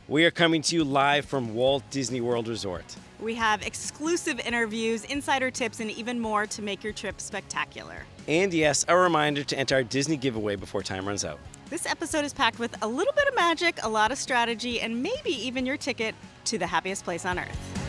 We are coming to you live from Walt Disney World Resort. We have exclusive interviews, insider tips, and even more to make your trip spectacular. And yes, a reminder to enter our Disney giveaway before time runs out. This episode is packed with a little bit of magic, a lot of strategy, and maybe even your ticket to the happiest place on earth.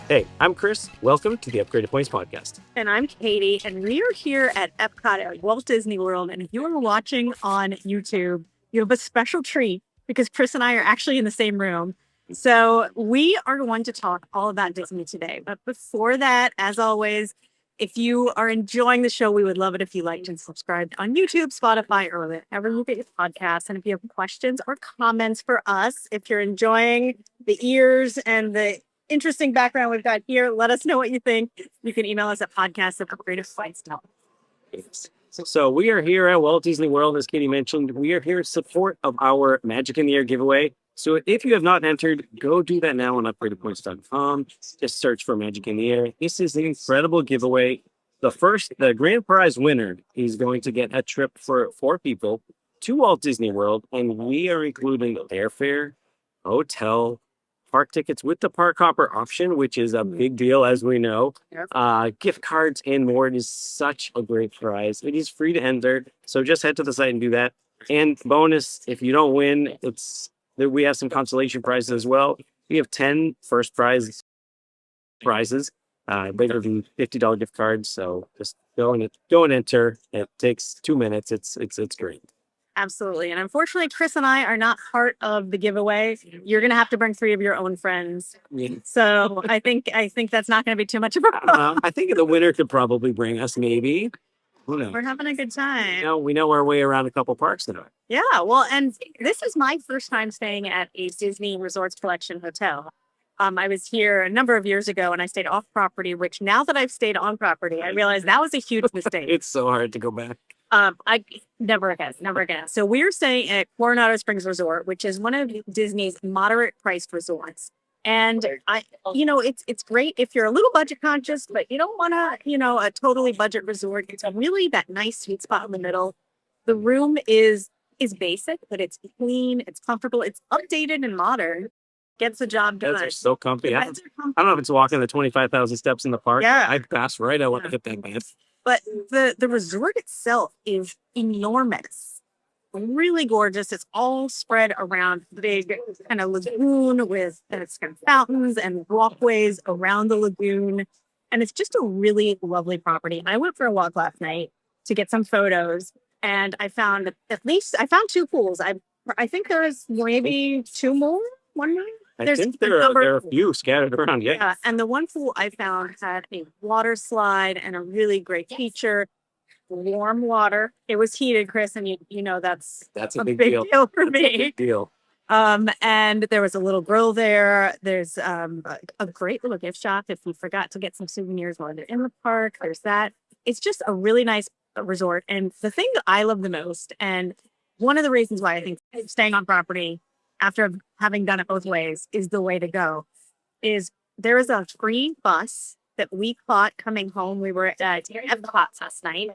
Hey, I'm Chris. Welcome to the Upgraded Points Podcast. And I'm Katie, and we are here at Epcot at Walt Disney World. And if you are watching on YouTube, you have a special treat because Chris and I are actually in the same room. So we are going to talk all about Disney today. But before that, as always, if you are enjoying the show, we would love it if you liked and subscribed on YouTube, Spotify, or wherever you get your podcasts. And if you have questions or comments for us, if you're enjoying the ears and the interesting background we've got here, let us know what you think. You can email us at podcast@upgradedpoints.com. So we are here at Walt Disney World, as Katie mentioned. We are here in support of our Magic in the Air giveaway. So if you have not entered, go do that now on upgradedpoints.com. Just search for Magic in the Air. This is an incredible giveaway. The grand prize winner is going to get a trip for 4 people to Walt Disney World, and we are including airfare, hotel, park tickets with the park hopper option, which is a big deal, as we know. Gift cards and more. It is such a great prize. It is free to enter, so just head to the site and do that. And bonus, if you don't win, we have some consolation prizes as well. We have 10 first prizes, bigger than $50 gift cards. So just go and enter. It takes 2 minutes. It's great. Absolutely. And unfortunately, Chris and I are not part of the giveaway. You're going to have to bring 3 of your own friends. Yeah. So I think that's not going to be too much of a problem. I think the winner could probably bring us, maybe. Who knows? We're having a good time. We know our way around a couple parks tonight. Yeah. Well, and this is my first time staying at a Disney Resorts Collection hotel. I was here a number of years ago and I stayed off property, which now that I've stayed on property, I realize that was a huge mistake. It's so hard to go back. I never again. So we're staying at Coronado Springs Resort, which is one of Disney's moderate priced resorts. And it's great if you're a little budget conscious, but you don't want a totally budget resort. It's really that nice sweet spot in the middle. The room is basic, but it's clean, it's comfortable, it's updated and modern. Gets the job done. Beds are so comfy. I don't know if it's walking the 25,000 steps in the park. Yeah. I pass right. I want to hit that bed. But the resort itself is enormous, really gorgeous. It's all spread around the big kind of lagoon with its kind of fountains and walkways around the lagoon. And it's just a really lovely property. I went for a walk last night to get some photos, and I found 2 pools. I think there's maybe 2 more, 1 more. I think there are a few scattered around. Yeah, and the one pool I found had a water slide and a really great feature. Warm water. It was heated, Chris, and you know that's a big deal for me. A big deal. And there was a little grill there. There's a great little gift shop if you forgot to get some souvenirs while you're in the park. There's that. It's just a really nice resort. And the thing that I love the most, and one of the reasons why I think staying on property after having done it both ways is the way to go, is there is a free bus that we caught coming home. We were at Epcot last night.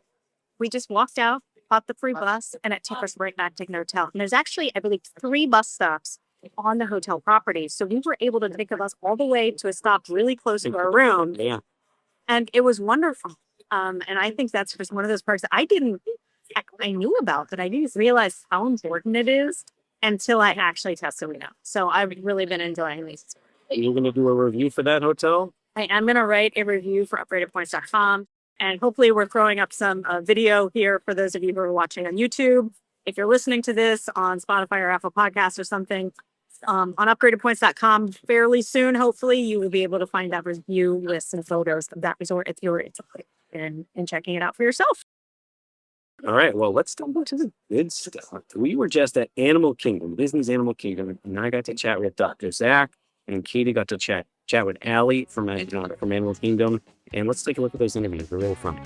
We just walked out, caught the free bus, and it took us right back to the hotel. And there's actually, I believe, 3 bus stops on the hotel property. So we were able to take a bus all the way to a stop really close to our room. Yeah. And it was wonderful. And I think that's just one of those parks that I knew about, but I didn't realize how important it is until I actually tested it out. So I've really been enjoying these. You're going to do a review for that hotel? I am going to write a review for upgradedpoints.com. And hopefully we're throwing up some video here for those of you who are watching on YouTube. If you're listening to this on Spotify or Apple Podcasts or something, on upgradedpoints.com fairly soon, hopefully you will be able to find that review with some photos of that resort if you're interested in checking it out for yourself. All right, well, let's go to the good stuff. We were just at Animal Kingdom, Disney's Animal Kingdom, and I got to chat with Dr. Zak, and Katie got to chat with Allie from Animal Kingdom. And let's take a look at those interviews. They're real fun.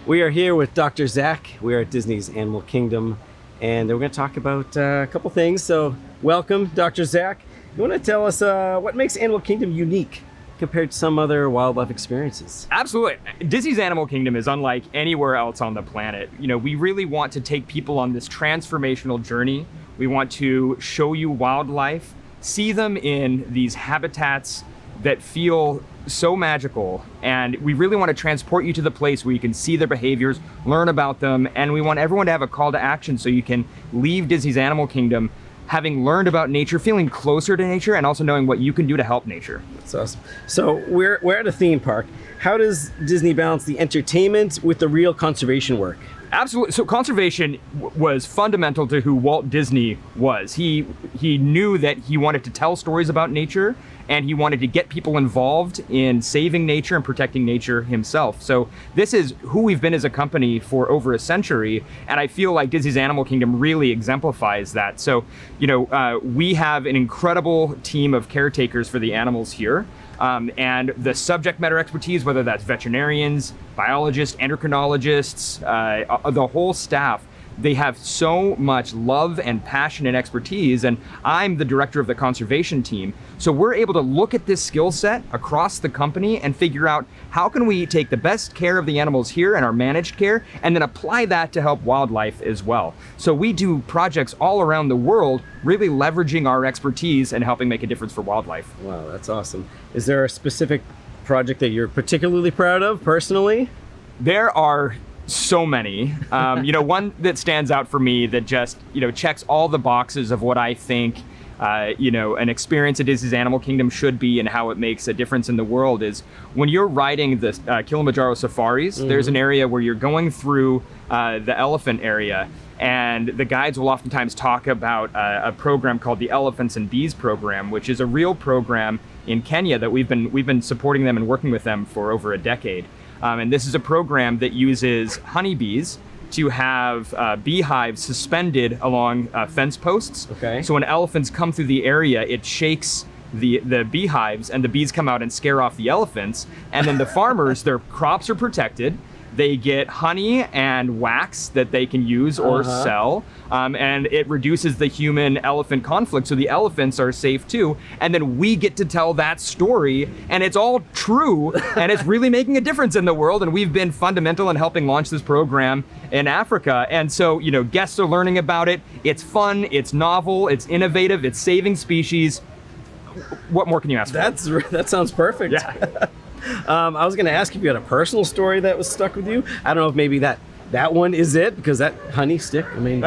We are here with Dr. Zak. We are at Disney's Animal Kingdom, and we're going to talk about a couple things. So welcome, Dr. Zak. You want to tell us what makes Animal Kingdom unique? compared to some other wildlife experiences? Absolutely. Disney's Animal Kingdom is unlike anywhere else on the planet. You know, we really want to take people on this transformational journey. We want to show you wildlife, see them in these habitats that feel so magical, and we really want to transport you to the place where you can see their behaviors, learn about them, and we want everyone to have a call to action so you can leave Disney's Animal Kingdom having learned about nature, feeling closer to nature, and also knowing what you can do to help nature. That's awesome. So we're at a theme park. How does Disney balance the entertainment with the real conservation work? Absolutely. So conservation was fundamental to who Walt Disney was. He knew that he wanted to tell stories about nature, and he wanted to get people involved in saving nature and protecting nature himself. So this is who we've been as a company for over a century, and I feel like Disney's Animal Kingdom really exemplifies that. So, you know, we have an incredible team of caretakers for the animals here. And the subject matter expertise, whether that's veterinarians, biologists, endocrinologists, the whole staff, they have so much love and passion and expertise, and I'm the director of the conservation team. So we're able to look at this skill set across the company and figure out how can we take the best care of the animals here in our managed care and then apply that to help wildlife as well. So we do projects all around the world, really leveraging our expertise and helping make a difference for wildlife. Wow, that's awesome. Is there a specific project that you're particularly proud of personally? There are so many. You know, one that stands out for me that just, you know, checks all the boxes of what I think, you know, an experience at Disney's Animal Kingdom should be and how it makes a difference in the world is when you're riding the Kilimanjaro safaris, there's an area where you're going through the elephant area, and the guides will oftentimes talk about a program called the Elephants and Bees program, which is a real program in Kenya that we've been supporting them and working with them for over a decade. And this is a program that uses honeybees to have beehives suspended along fence posts. Okay. So when elephants come through the area, it shakes the beehives, and the bees come out and scare off the elephants. And then the farmers, their crops are protected. They get honey and wax that they can use or sell, and it reduces the human-elephant conflict, so the elephants are safe too. And then we get to tell that story, and it's all true, and it's really making a difference in the world, and we've been fundamental in helping launch this program in Africa. And so, you know, guests are learning about it. It's fun, it's novel, it's innovative, it's saving species. What more can you ask for? That sounds perfect. Yeah. I was going to ask if you had a personal story that was stuck with you. I don't know if maybe that one is it, because that honey stick, I mean,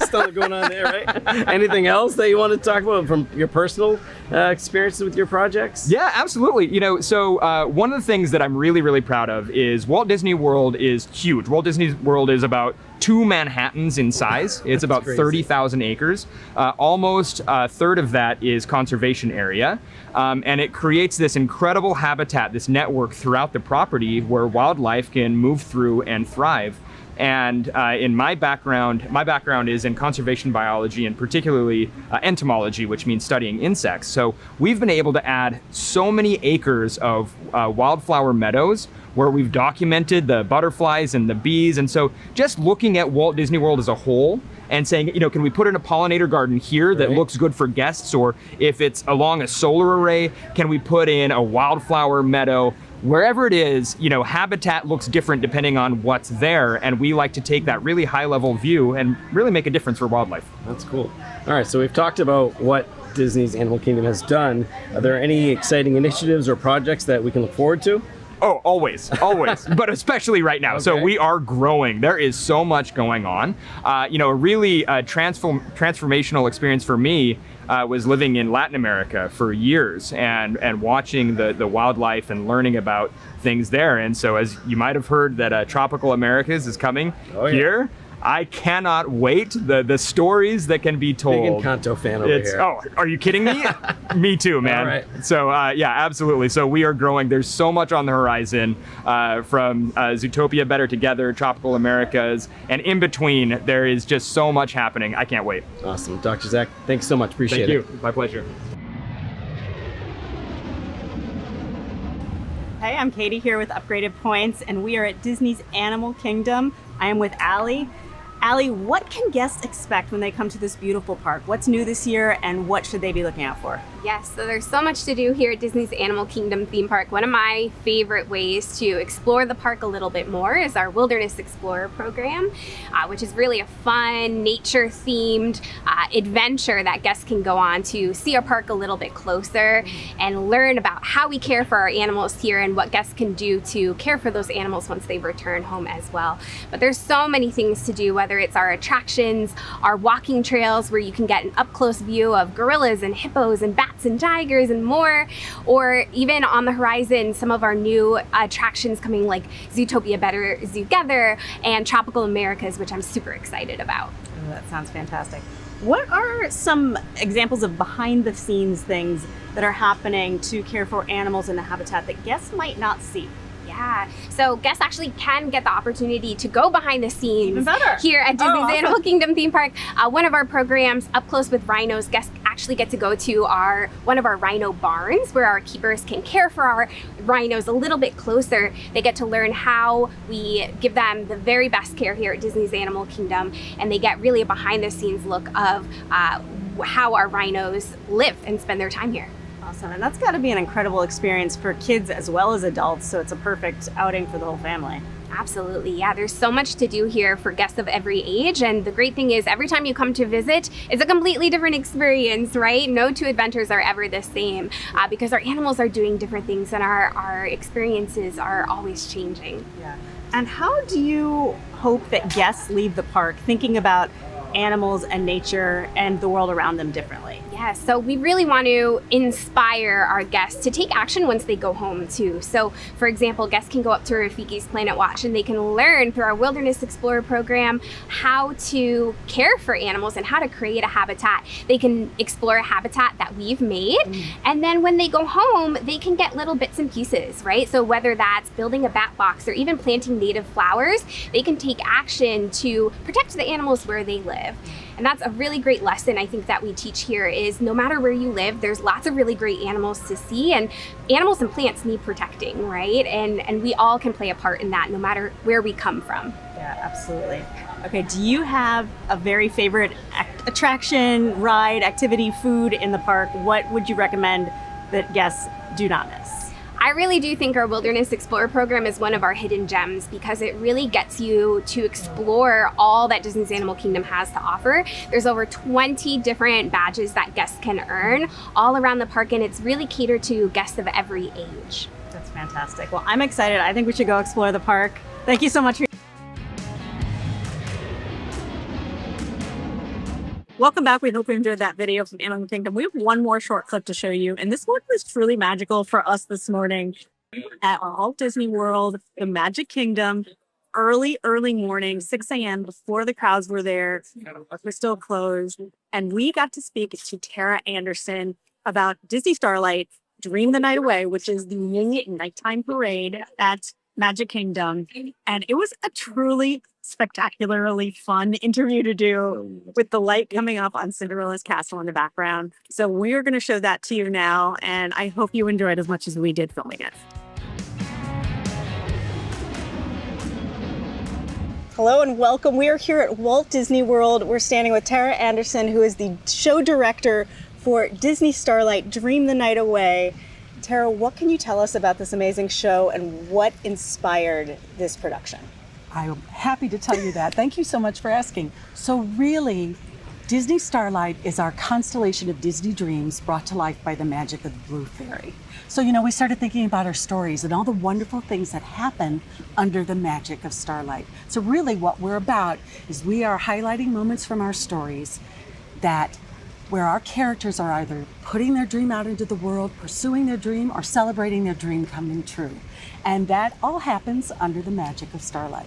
something going on there, right? Anything else that you want to talk about from your personal experiences with your projects? Yeah, absolutely. You know, so one of the things that I'm really, really proud of is Walt Disney World is huge. Walt Disney World is about 2 Manhattans in size. It's about 30,000 acres. Almost a third of that is conservation area. And it creates this incredible habitat, this network throughout the property where wildlife can move through and thrive. And in my background is in conservation biology and particularly entomology, which means studying insects. So we've been able to add so many acres of wildflower meadows where we've documented the butterflies and the bees. And so just looking at Walt Disney World as a whole and saying, you know, can we put in a pollinator garden here that looks good for guests? Or if it's along a solar array, can we put in a wildflower meadow? Wherever it is, you know, habitat looks different depending on what's there, and we like to take that really high-level view and really make a difference for wildlife. That's cool. All right, so we've talked about what Disney's Animal Kingdom has done. Are there any exciting initiatives or projects that we can look forward to? Oh, always, but especially right now. Okay. So we are growing. There is so much going on. You know, a really transformational experience for me was living in Latin America for years and watching the wildlife and learning about things there. And so, as you might have heard, that Tropical Americas is coming here. I cannot wait. The stories that can be told. Big Encanto fan over here. Oh, are you kidding me? Me too, man. All right. So yeah, absolutely. So we are growing. There's so much on the horizon from Zootopia Better Together, Tropical Americas, and in between, there is just so much happening. I can't wait. Awesome. Dr. Zak, thanks so much. Appreciate it. Thank you. My pleasure. Hey, I'm Katie here with Upgraded Points, and we are at Disney's Animal Kingdom. I am with Allie. Allie, what can guests expect when they come to this beautiful park? What's new this year and what should they be looking out for? Yes, so there's so much to do here at Disney's Animal Kingdom theme park. One of my favorite ways to explore the park a little bit more is our Wilderness Explorer program, which is really a fun, nature-themed adventure that guests can go on to see our park a little bit closer and learn about how we care for our animals here and what guests can do to care for those animals once they return home as well. But there's so many things to do, whether it's our attractions, our walking trails where you can get an up-close view of gorillas and hippos and bats and tigers and more, or even on the horizon, some of our new attractions coming like Zootopia Better Together and Tropical Americas, which I'm super excited about. Oh, that sounds fantastic. What are some examples of behind the scenes things that are happening to care for animals in a habitat that guests might not see? Yeah, so guests actually can get the opportunity to go behind the scenes Even better. here at Disney's awesome. Animal Kingdom theme park. One of our programs, Up Close with Rhinos, guests actually get to go to one of our rhino barns where our keepers can care for our rhinos a little bit closer. They get to learn how we give them the very best care here at Disney's Animal Kingdom, and they get really a behind the scenes look of how our rhinos live and spend their time here. Awesome, and that's got to be an incredible experience for kids as well as adults, so it's a perfect outing for the whole family. Absolutely, yeah, there's so much to do here for guests of every age, and the great thing is every time you come to visit, it's a completely different experience, right? No two adventures are ever the same because our animals are doing different things and our experiences are always changing. Yeah. And how do you hope that guests leave the park thinking about animals and nature and the world around them differently? Yeah, so we really want to inspire our guests to take action once they go home too. So for example, guests can go up to Rafiki's Planet Watch and they can learn through our Wilderness Explorer program how to care for animals and how to create a habitat. They can explore a habitat that we've made, and then when they go home, they can get little bits and pieces, right? So whether that's building a bat box or even planting native flowers, they can take action to protect the animals where they live. And that's a really great lesson I think that we teach here is no matter where you live, there's lots of really great animals to see, and animals and plants need protecting, right? And we all can play a part in that no matter where we come from. Yeah, absolutely. Okay, do you have a very favorite attraction, ride, activity, food in the park? What would you recommend that guests do not miss? I really do think our Wilderness Explorer program is one of our hidden gems because it really gets you to explore all that Disney's Animal Kingdom has to offer. There's over 20 different badges that guests can earn all around the park, and it's really catered to guests of every age. That's fantastic. Well, I'm excited. I think we should go explore the park. Thank you so much. Welcome back. We hope you enjoyed that video from Animal Kingdom. We have one more short clip to show you, and this one was truly magical for us this morning at Walt Disney World, the Magic Kingdom. Early morning, 6 a.m. before the crowds were there. We're still closed. And we got to speak to Tara Anderson about Disney Starlight, Dream the Night Away, which is the nighttime parade at Magic Kingdom. And it was a truly spectacularly fun interview to do with the light coming up on Cinderella's castle in the background. So we're going to show that to you now, and I hope you enjoyed as much as we did filming it. Hello and welcome. We are here at Walt Disney World. We're standing with Tara Anderson, who is the show director for Disney Starlight, Dream the Night Away. Tara, what can you tell us about this amazing show and what inspired this production? I'm happy to tell you that. Thank you so much for asking. So really, Disney Starlight is our constellation of Disney dreams brought to life by the magic of the Blue Fairy. So, we started thinking about our stories and all the wonderful things that happen under the magic of Starlight. So really what we're about is we are highlighting moments from our stories where our characters are either putting their dream out into the world, pursuing their dream, or celebrating their dream coming true. And that all happens under the magic of Starlight.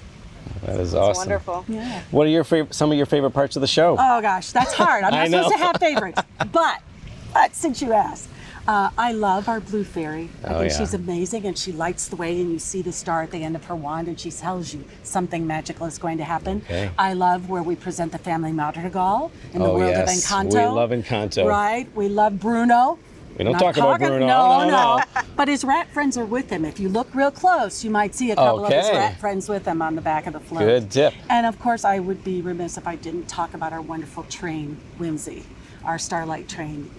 That is awesome. Wonderful. Yeah. What are some of your favorite parts of the show? Oh gosh, that's hard. I'm not supposed to have favorites. But since you asked, I love our Blue Fairy. I think she's amazing, and she lights the way, and you see the star at the end of her wand, and she tells you something magical is going to happen. Okay. I love where we present the family Madrigal in the world of Encanto. We love Encanto. Right. We love Bruno We don't Not talk about talking- Bruno. No. But his rat friends are with him. If you look real close, you might see a couple of his Okay. rat friends with him on the back of the float. Good tip. And of course, I would be remiss if I didn't talk about our wonderful train, Whimsy, our Starlight train.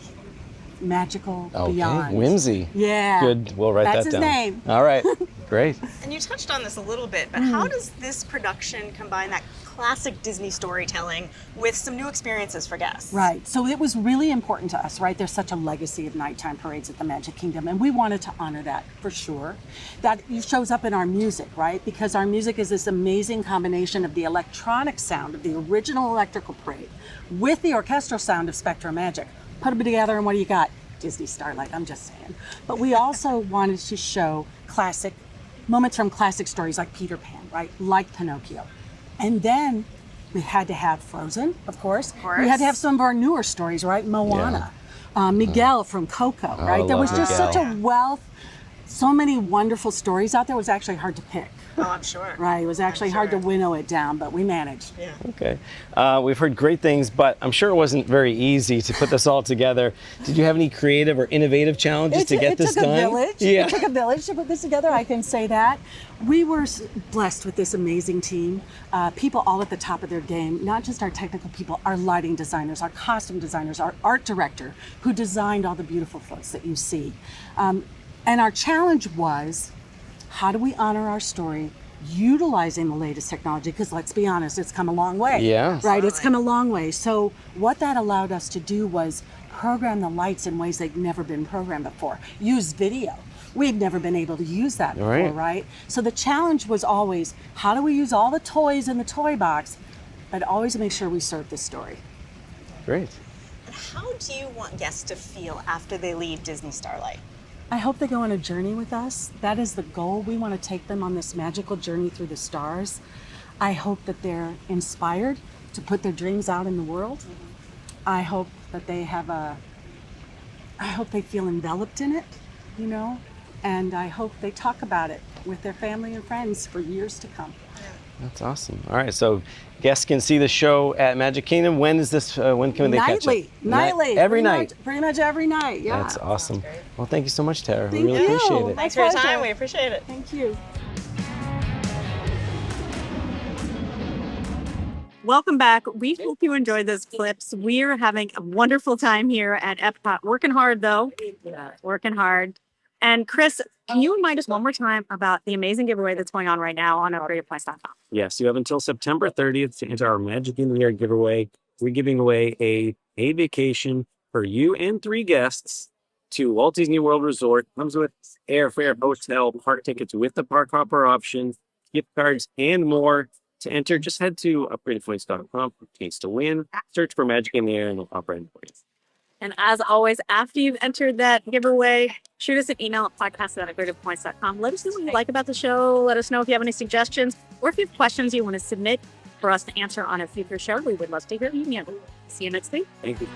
Magical beyond. Whimsy. Yeah. Good. We'll write That's that his down. name. All right. Great. And you touched on this a little bit, but how does this production combine that classic Disney storytelling with some new experiences for guests? Right. So it was really important to us, right? There's such a legacy of nighttime parades at the Magic Kingdom, and we wanted to honor that for sure. That shows up in our music, right? Because our music is this amazing combination of the electronic sound of the original electrical parade with the orchestral sound of Spectrum Magic. Put them together, and what do you got? Disney Starlight, I'm just saying. But we also wanted to show classic moments from classic stories like Peter Pan, right? Like Pinocchio. And then we had to have Frozen, of course. We had to have some of our newer stories, right? Moana, Miguel from Coco, right? I There was love just Miguel. such a wealth, so many wonderful stories out there. It was actually hard to pick, Oh, I'm sure. right? It was actually hard to winnow it down, but we managed. Yeah. Okay. We've heard great things, but I'm sure it wasn't very easy to put this all together. Did you have any creative or innovative challenges to get this took done? a village. Yeah. It took a village to put this together. I can say that. We were blessed with this amazing team, people all at the top of their game, not just our technical people, our lighting designers, our costume designers, our art director, who designed all the beautiful floats that you see. And our challenge was, how do we honor our story utilizing the latest technology? Because let's be honest, it's come a long way. Yeah. Right, it's come a long way. So what that allowed us to do was program the lights in ways they'd never been programmed before. Use video. We'd never been able to use that before, Right. right? So the challenge was always, how do we use all the toys in the toy box, but always make sure we serve the story. Great. How do you want guests to feel after they leave Disney Starlight? I hope they go on a journey with us. That is the goal. We want to take them on this magical journey through the stars. I hope that they're inspired to put their dreams out in the world. I hope that they I hope they feel enveloped in it, you know, and I hope they talk about it with their family and friends for years to come. That's awesome. All right, so guests can see the show at Magic Kingdom. When is this? When can they catch it? Nightly. Every Pretty night. Pretty much every night, yeah. That's awesome. Well, thank you so much, Tara. Thank we really you. appreciate it. Thanks for your pleasure. time. We appreciate it. Thank you. Welcome back. We hope you enjoyed those clips. We're having a wonderful time here at Epcot. Working hard, though. Working hard. And Chris, can you remind us one more time about the amazing giveaway that's going on right now on upgradepoints.com? Yes, you have until September 30th to enter our Magic in the Air giveaway. We're giving away a vacation for you and 3 guests to Walt Disney World Resort. Comes with airfare, hotel, park tickets with the park hopper option, gift cards, and more. To enter, just head to upgradepoints.com for chance to win. Search for Magic in the Air and it'll pop right in for you. And as always, after you've entered that giveaway, shoot us an email at podcast@upgradepoints.com. Let us know what you like about the show. Let us know if you have any suggestions or if you have questions you want to submit for us to answer on a future show. We would love to hear from you. See you next week. Thank you.